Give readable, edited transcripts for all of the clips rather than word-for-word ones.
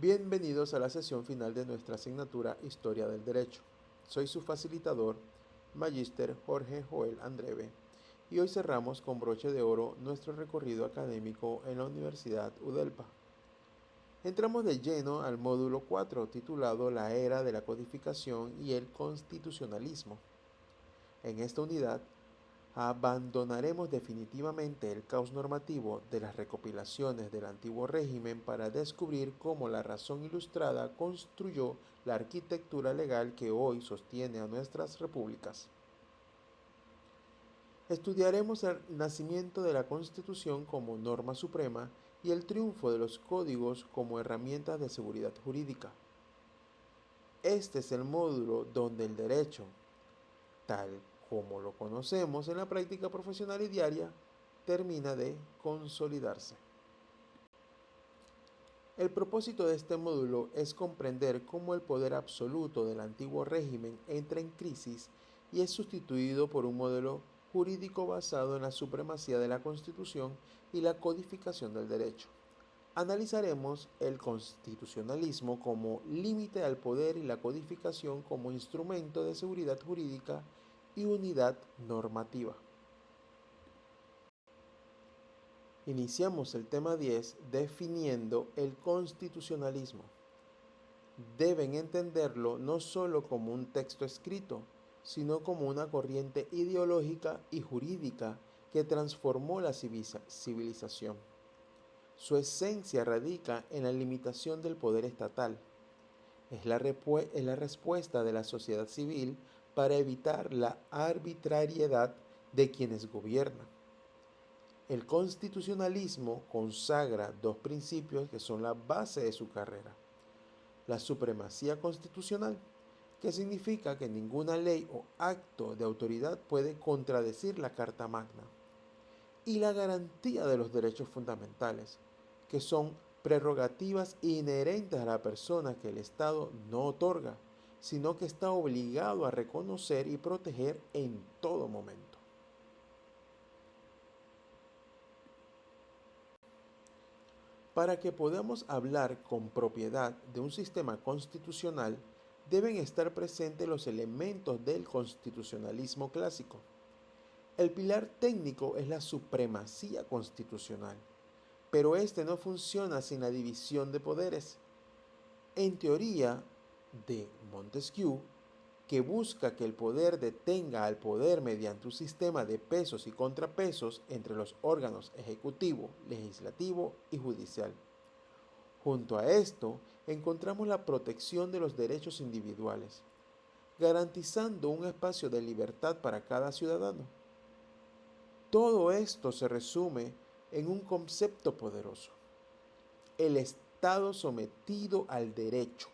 Bienvenidos a la sesión final de nuestra asignatura Historia del Derecho. Soy su facilitador, Magíster Jorge Joel Andreve, y hoy cerramos con broche de oro nuestro recorrido académico en la Universidad UDELPA. Entramos de lleno al módulo 4, titulado La Era de la Codificación y el Constitucionalismo. En esta unidad, abandonaremos definitivamente el caos normativo de las recopilaciones del antiguo régimen para descubrir cómo la razón ilustrada construyó la arquitectura legal que hoy sostiene a nuestras repúblicas. Estudiaremos el nacimiento de la Constitución como norma suprema y el triunfo de los códigos como herramientas de seguridad jurídica. Este es el módulo donde el derecho, tal como lo conocemos en la práctica profesional y diaria, termina de consolidarse. El propósito de este módulo es comprender cómo el poder absoluto del antiguo régimen entra en crisis y es sustituido por un modelo jurídico basado en la supremacía de la Constitución y la codificación del derecho. Analizaremos el constitucionalismo como límite al poder y la codificación como instrumento de seguridad jurídica y unidad normativa. Iniciamos el tema 10 definiendo el constitucionalismo. Deben entenderlo no solo como un texto escrito, sino como una corriente ideológica y jurídica que transformó la civilización. Su esencia radica en la limitación del poder estatal. Es la respuesta de la sociedad civil para evitar la arbitrariedad de quienes gobiernan. El constitucionalismo consagra dos principios que son la base de su carrera. La supremacía constitucional, que significa que ninguna ley o acto de autoridad puede contradecir la Carta Magna. Y la garantía de los derechos fundamentales, que son prerrogativas inherentes a la persona que el Estado no otorga, sino que está obligado a reconocer y proteger en todo momento. Para que podamos hablar con propiedad de un sistema constitucional, deben estar presentes los elementos del constitucionalismo clásico. El pilar técnico es la supremacía constitucional, pero este no funciona sin la división de poderes. En teoría de Montesquieu, que busca que el poder detenga al poder mediante un sistema de pesos y contrapesos entre los órganos ejecutivo, legislativo y judicial. Junto a esto, encontramos la protección de los derechos individuales, garantizando un espacio de libertad para cada ciudadano. Todo esto se resume en un concepto poderoso: el Estado sometido al derecho,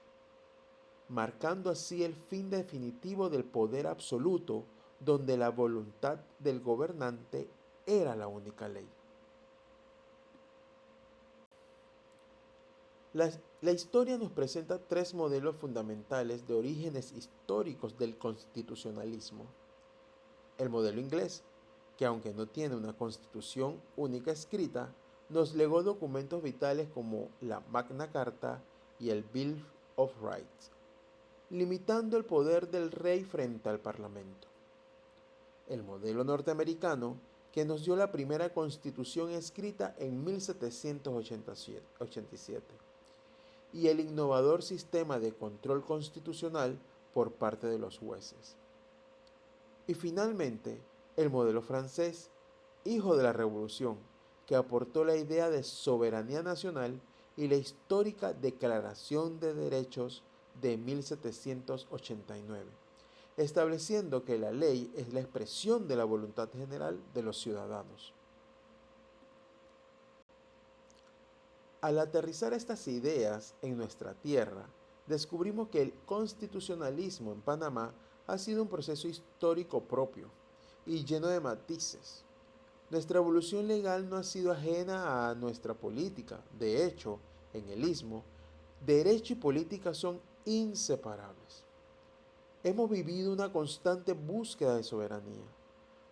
marcando así el fin definitivo del poder absoluto, donde la voluntad del gobernante era la única ley. La historia nos presenta tres modelos fundamentales de orígenes históricos del constitucionalismo. El modelo inglés, que aunque no tiene una constitución única escrita, nos legó documentos vitales como la Magna Carta y el Bill of Rights, limitando el poder del rey frente al Parlamento. El modelo norteamericano, que nos dio la primera constitución escrita en 1787, y el innovador sistema de control constitucional por parte de los jueces. Y finalmente, el modelo francés, hijo de la Revolución, que aportó la idea de soberanía nacional y la histórica Declaración de Derechos de 1789, estableciendo que la ley es la expresión de la voluntad general de los ciudadanos. Al aterrizar estas ideas en nuestra tierra, descubrimos que el constitucionalismo en Panamá ha sido un proceso histórico propio y lleno de matices. Nuestra evolución legal no ha sido ajena a nuestra política. De hecho, en el Istmo, derecho y política son inseparables. Hemos vivido una constante búsqueda de soberanía,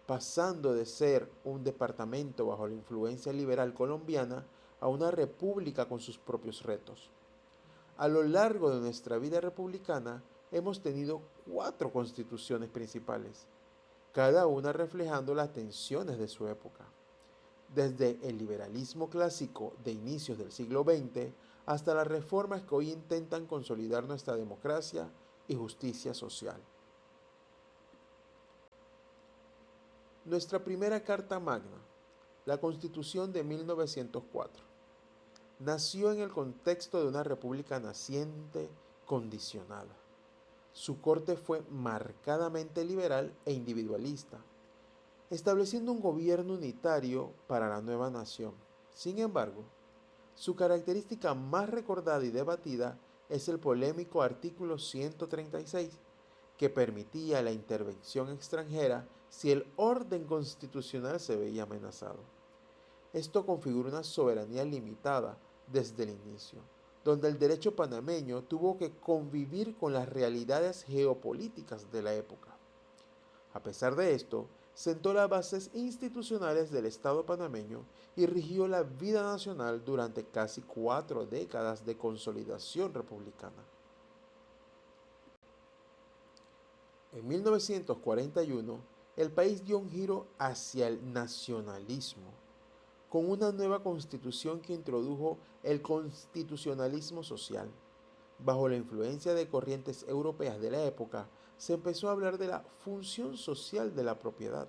pasando de ser un departamento bajo la influencia liberal colombiana a una república con sus propios retos. A lo largo de nuestra vida republicana hemos tenido 4 constituciones principales, cada una reflejando las tensiones de su época, desde el liberalismo clásico de inicios del siglo XX hasta las reformas que hoy intentan consolidar nuestra democracia y justicia social. Nuestra primera Carta Magna, la Constitución de 1904, nació en el contexto de una república naciente condicionada. Su corte fue marcadamente liberal e individualista, estableciendo un gobierno unitario para la nueva nación. Sin embargo, su característica más recordada y debatida es el polémico artículo 136, que permitía la intervención extranjera si el orden constitucional se veía amenazado. Esto configura una soberanía limitada desde el inicio, donde el derecho panameño tuvo que convivir con las realidades geopolíticas de la época. A pesar de esto, sentó las bases institucionales del Estado panameño y rigió la vida nacional durante casi 4 décadas de consolidación republicana. En 1941, el país dio un giro hacia el nacionalismo, con una nueva constitución que introdujo el constitucionalismo social. Bajo la influencia de corrientes europeas de la época, se empezó a hablar de la función social de la propiedad,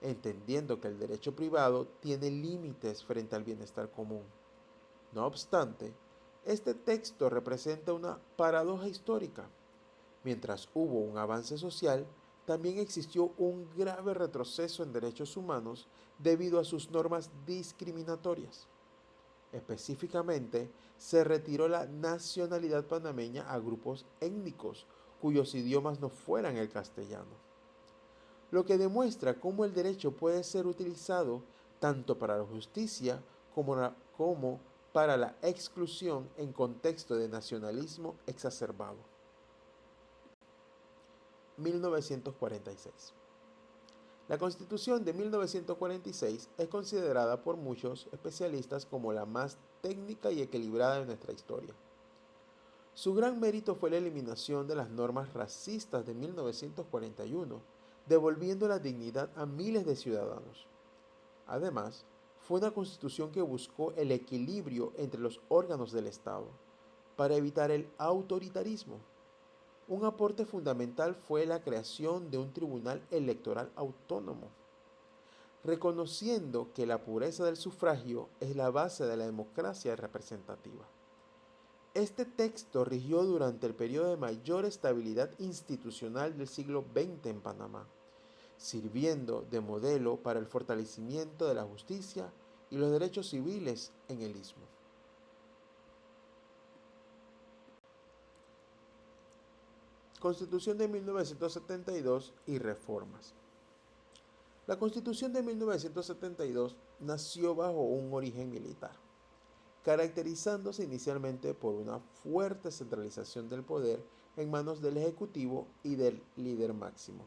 entendiendo que el derecho privado tiene límites frente al bienestar común. No obstante, este texto representa una paradoja histórica. Mientras hubo un avance social, también existió un grave retroceso en derechos humanos debido a sus normas discriminatorias. Específicamente, se retiró la nacionalidad panameña a grupos étnicos cuyos idiomas no fueran el castellano, lo que demuestra cómo el derecho puede ser utilizado tanto para la justicia como para la exclusión en contexto de nacionalismo exacerbado. 1946. La Constitución de 1946 es considerada por muchos especialistas como la más técnica y equilibrada de nuestra historia. Su gran mérito fue la eliminación de las normas racistas de 1941, devolviendo la dignidad a miles de ciudadanos. Además, fue una constitución que buscó el equilibrio entre los órganos del Estado, para evitar el autoritarismo. Un aporte fundamental fue la creación de un tribunal electoral autónomo, reconociendo que la pureza del sufragio es la base de la democracia representativa. Este texto rigió durante el periodo de mayor estabilidad institucional del siglo XX en Panamá, sirviendo de modelo para el fortalecimiento de la justicia y los derechos civiles en el Istmo. Constitución de 1972 y reformas. La Constitución de 1972 nació bajo un origen militar, caracterizándose inicialmente por una fuerte centralización del poder en manos del Ejecutivo y del líder máximo.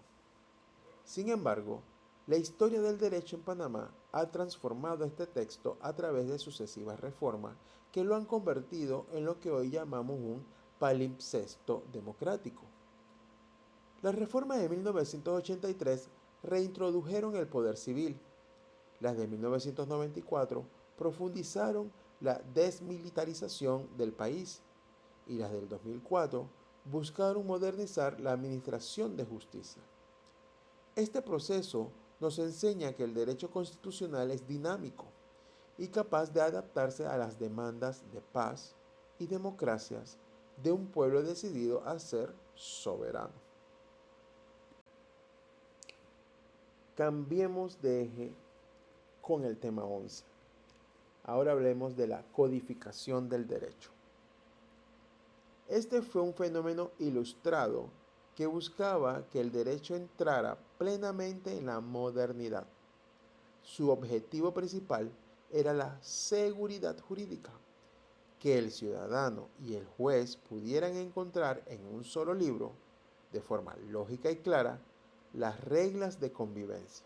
Sin embargo, la historia del derecho en Panamá ha transformado este texto a través de sucesivas reformas que lo han convertido en lo que hoy llamamos un palimpsesto democrático. Las reformas de 1983 reintrodujeron el poder civil. Las de 1994 profundizaron la desmilitarización del país y las del 2004 buscaron modernizar la administración de justicia. Este proceso nos enseña que el derecho constitucional es dinámico y capaz de adaptarse a las demandas de paz y democracias de un pueblo decidido a ser soberano. Cambiemos de eje con el tema 11. Ahora hablemos de la codificación del derecho. Este fue un fenómeno ilustrado que buscaba que el derecho entrara plenamente en la modernidad. Su objetivo principal era la seguridad jurídica, que el ciudadano y el juez pudieran encontrar en un solo libro, de forma lógica y clara, las reglas de convivencia.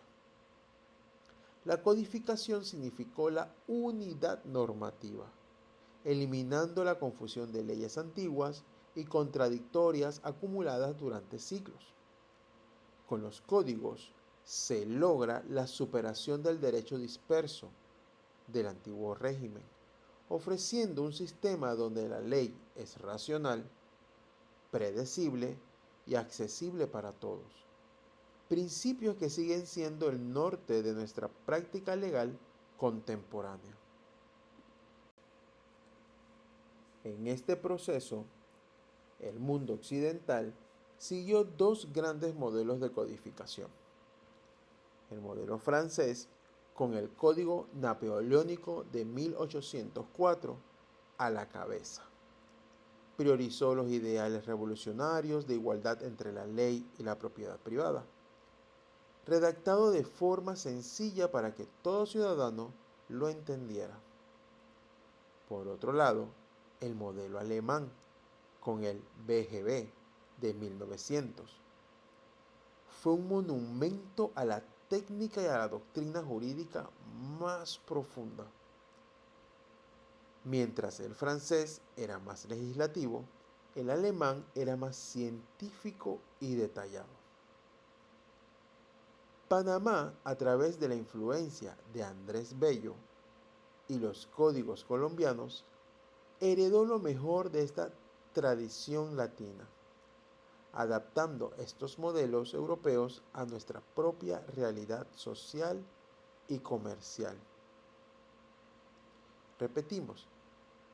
La codificación significó la unidad normativa, eliminando la confusión de leyes antiguas y contradictorias acumuladas durante siglos. Con los códigos se logra la superación del derecho disperso del antiguo régimen, ofreciendo un sistema donde la ley es racional, predecible y accesible para todos. Principios que siguen siendo el norte de nuestra práctica legal contemporánea. En este proceso, el mundo occidental siguió dos grandes modelos de codificación. El modelo francés, con el Código Napoleónico de 1804 a la cabeza. Priorizó los ideales revolucionarios de igualdad entre la ley y la propiedad privada. Redactado de forma sencilla para que todo ciudadano lo entendiera. Por otro lado, el modelo alemán, con el BGB de 1900, fue un monumento a la técnica y a la doctrina jurídica más profunda. Mientras el francés era más legislativo, el alemán era más científico y detallado. Panamá, a través de la influencia de Andrés Bello y los códigos colombianos, heredó lo mejor de esta tradición latina, adaptando estos modelos europeos a nuestra propia realidad social y comercial. Repetimos,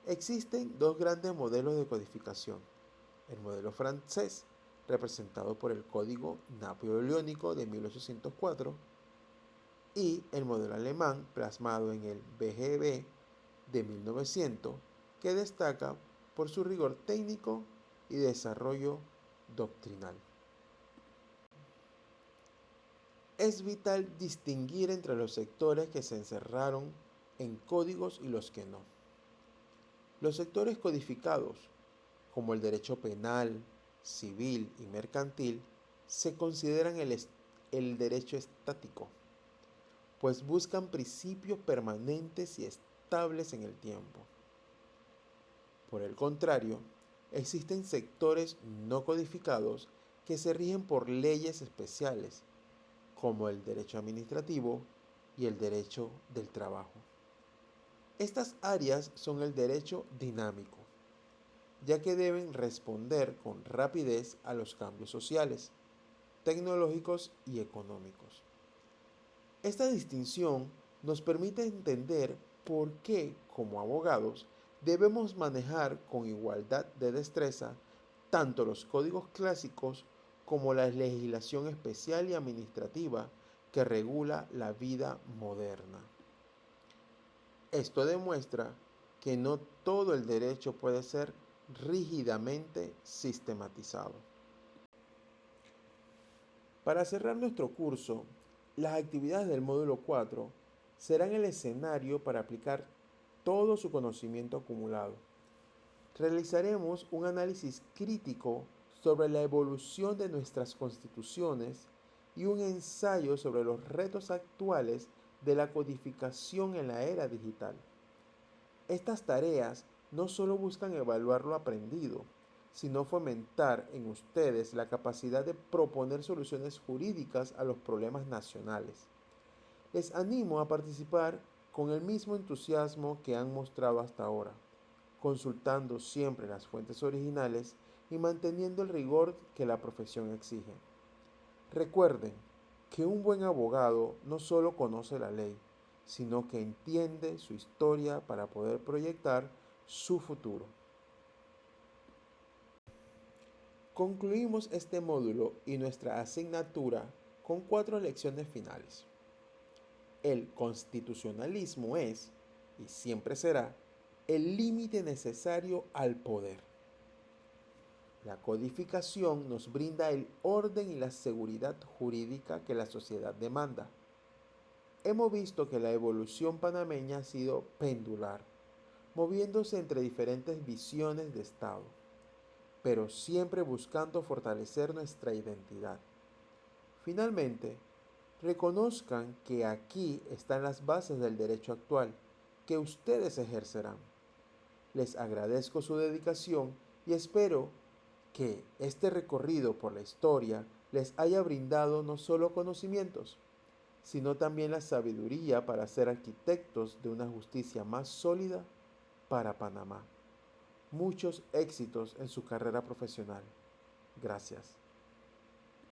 existen dos grandes modelos de codificación. El modelo francés, representado por el Código Napoleónico de 1804, y el modelo alemán, plasmado en el BGB de 1900, que destaca por su rigor técnico y desarrollo doctrinal. Es vital distinguir entre los sectores que se encerraron en códigos y los que no. Los sectores codificados, como el derecho penal, civil y mercantil, se consideran el derecho estático, pues buscan principios permanentes y estables en el tiempo. Por el contrario, existen sectores no codificados que se rigen por leyes especiales, como el derecho administrativo y el derecho del trabajo. Estas áreas son el derecho dinámico, ya que deben responder con rapidez a los cambios sociales, tecnológicos y económicos. Esta distinción nos permite entender por qué, como abogados, debemos manejar con igualdad de destreza tanto los códigos clásicos como la legislación especial y administrativa que regula la vida moderna. Esto demuestra que no todo el derecho puede ser rígidamente sistematizado. Para cerrar nuestro curso, las actividades del módulo 4 serán el escenario para aplicar todo su conocimiento acumulado. Realizaremos un análisis crítico sobre la evolución de nuestras constituciones y un ensayo sobre los retos actuales de la codificación en la era digital. Estas tareas no solo buscan evaluar lo aprendido, sino fomentar en ustedes la capacidad de proponer soluciones jurídicas a los problemas nacionales. Les animo a participar con el mismo entusiasmo que han mostrado hasta ahora, consultando siempre las fuentes originales y manteniendo el rigor que la profesión exige. Recuerden que un buen abogado no solo conoce la ley, sino que entiende su historia para poder proyectar su futuro. Concluimos este módulo y nuestra asignatura con 4 lecciones finales. El constitucionalismo es, y siempre será, el límite necesario al poder. La codificación nos brinda el orden y la seguridad jurídica que la sociedad demanda. Hemos visto que la evolución panameña ha sido pendular, moviéndose entre diferentes visiones de Estado, pero siempre buscando fortalecer nuestra identidad. Finalmente, reconozcan que aquí están las bases del derecho actual, que ustedes ejercerán. Les agradezco su dedicación y espero que este recorrido por la historia les haya brindado no solo conocimientos, sino también la sabiduría para ser arquitectos de una justicia más sólida para Panamá. Muchos éxitos en su carrera profesional. Gracias.